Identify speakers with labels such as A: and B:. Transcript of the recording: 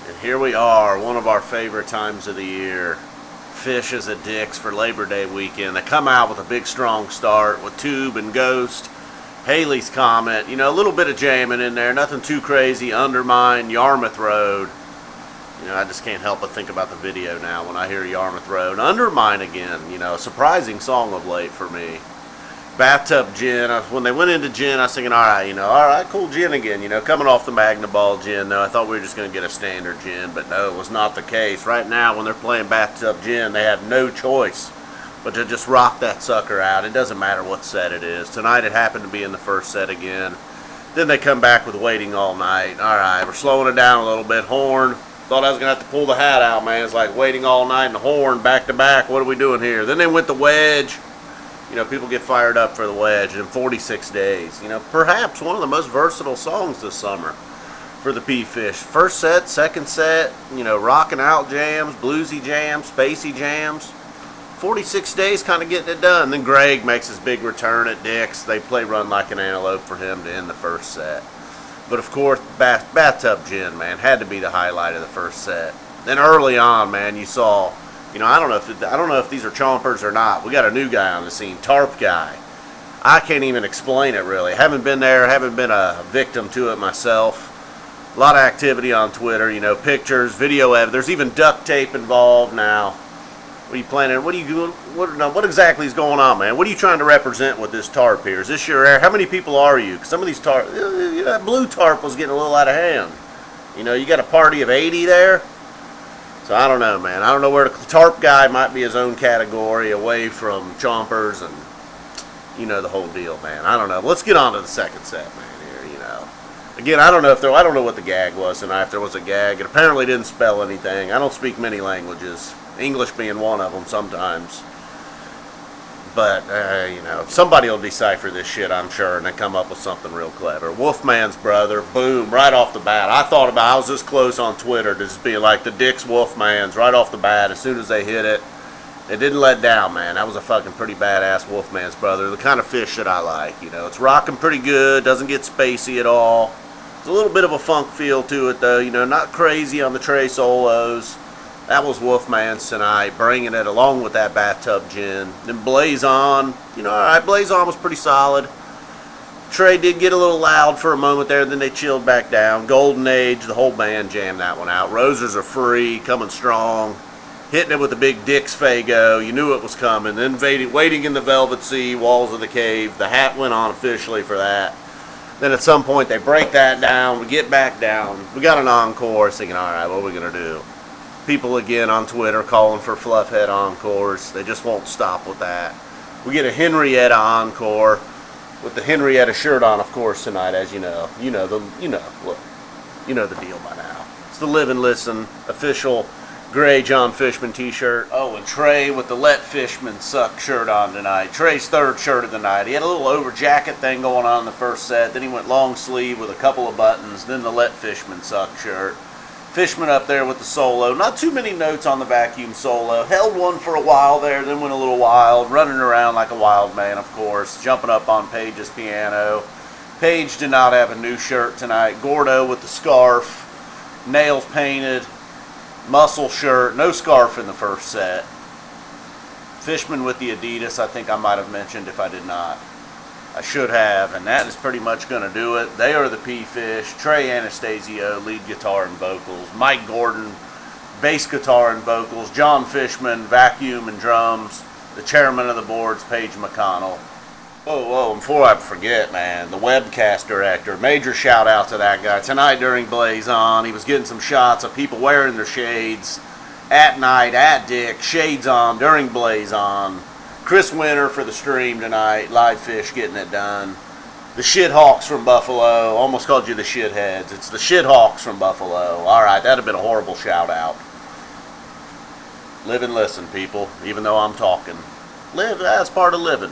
A: And here we are, one of our favorite times of the year. Phish is at Dick's for Labor Day weekend. They come out with a big strong start with Tube and Ghost, Halley's Comet, a little bit of jamming in there, nothing too crazy. Undermind, Yarmouth Road. I just can't help but think about the video now when I hear Yarmouth Road. Undermind again, a surprising song of late for me. Bathtub Gin. When they went into Gin, I was thinking, all right, cool, Gin again. Coming off the Magna Ball Gin, though, I thought we were just going to get a standard Gin, but no, it was not the case. Right now, when they're playing Bathtub Gin, they have no choice but to just rock that sucker out. It doesn't matter what set it is. Tonight, it happened to be in the first set again. Then they come back with Waiting All Night. All right, we're slowing it down a little bit. Horn. Thought I was going to have to pull the hat out, man. It's like Waiting All Night and Horn back to back. What are we doing here? Then they went to Wedge. People get fired up for the Wedge in 46 days. Perhaps one of the most versatile songs this summer for the Phish. First set, second set, rocking out jams, bluesy jams, spacey jams. 46 days kind of getting it done. Then Greg makes his big return at Dick's. They play Run Like an Antelope for him to end the first set. But of course, Bathtub Gin, man, had to be the highlight of the first set. Then early on, man, you saw... I don't know if these are chompers or not. We got a new guy on the scene, Tarp Guy. I can't even explain it really. Haven't been there, haven't been a victim to it myself. A lot of activity on Twitter, pictures, video evidence. There's even duct tape involved now. What are you planning? What exactly is going on, man? What are you trying to represent with this tarp here? Is this your air? How many people are you? 'Cause some of these tarp, that blue tarp was getting a little out of hand. You got a party of 80 there. So I don't know, man. I don't know where the Tarp Guy might be his own category away from chompers and, the whole deal, man. I don't know. Let's get on to the second set, man, here, Again, I don't know what the gag was tonight, if there was a gag. It apparently didn't spell anything. I don't speak many languages, English being one of them sometimes. But, somebody will decipher this shit, I'm sure, and then come up with something real clever. Wolfman's brother, boom, right off the bat. I was this close on Twitter to just being like the Dick's Wolfman's right off the bat. As soon as they hit it, it didn't let down, man. That was a fucking pretty badass Wolfman's brother. The kind of Phish that I like, It's rocking pretty good, doesn't get spacey at all. There's a little bit of a funk feel to it, though, not crazy on the Trey solos. That was Wolfman's tonight, bringing it along with that Bathtub Gin. Then Blaze On, alright, Blaze On was pretty solid. Trey did get a little loud for a moment there, then they chilled back down. Golden Age, the whole band jammed that one out. Rosers Are Free, coming strong. Hitting it with the big Dick's Fuego, you knew it was coming. Then Waiting in the Velvet Sea, Walls of the Cave. The hat went on officially for that. Then at some point they break that down, we get back down. We got an encore, thinking, alright, what are we going to do? People again on Twitter calling for Fluffhead encores. They just won't stop with that. We get a Henrietta encore with the Henrietta shirt on, of course, tonight, as you know. You know the deal by now. It's the Live and Listen official gray John Fishman t-shirt. Oh, and Trey with the Let Fishman Suck shirt on tonight. Trey's third shirt of the night. He had a little over jacket thing going on in the first set. Then he went long sleeve with a couple of buttons. Then the Let Fishman Suck shirt. Fishman up there with the solo. Not too many notes on the vacuum solo. Held one for a while there, then went a little wild. Running around like a wild man, of course. Jumping up on Page's piano. Page did not have a new shirt tonight. Gordo with the scarf. Nails painted. Muscle shirt. No scarf in the first set. Fishman with the Adidas, I think I might have mentioned if I did not. I should have, and that is pretty much going to do it. They are the Phish. Trey Anastasio, lead guitar and vocals. Mike Gordon, bass guitar and vocals. John Fishman, vacuum and drums. The chairman of the boards, Paige McConnell. Whoa, before I forget, man, the webcast director. Major shout out to that guy. Tonight during Blaze On, he was getting some shots of people wearing their shades at night, at Dick, shades on, during Blaze On. Chris Winter for the stream tonight. Live Phish getting it done. The Shithawks from Buffalo. Almost called you the Shitheads. It's the Shithawks from Buffalo. Alright, that'd have been a horrible shout out. Live and listen, people. Even though I'm talking. Live, that's part of living.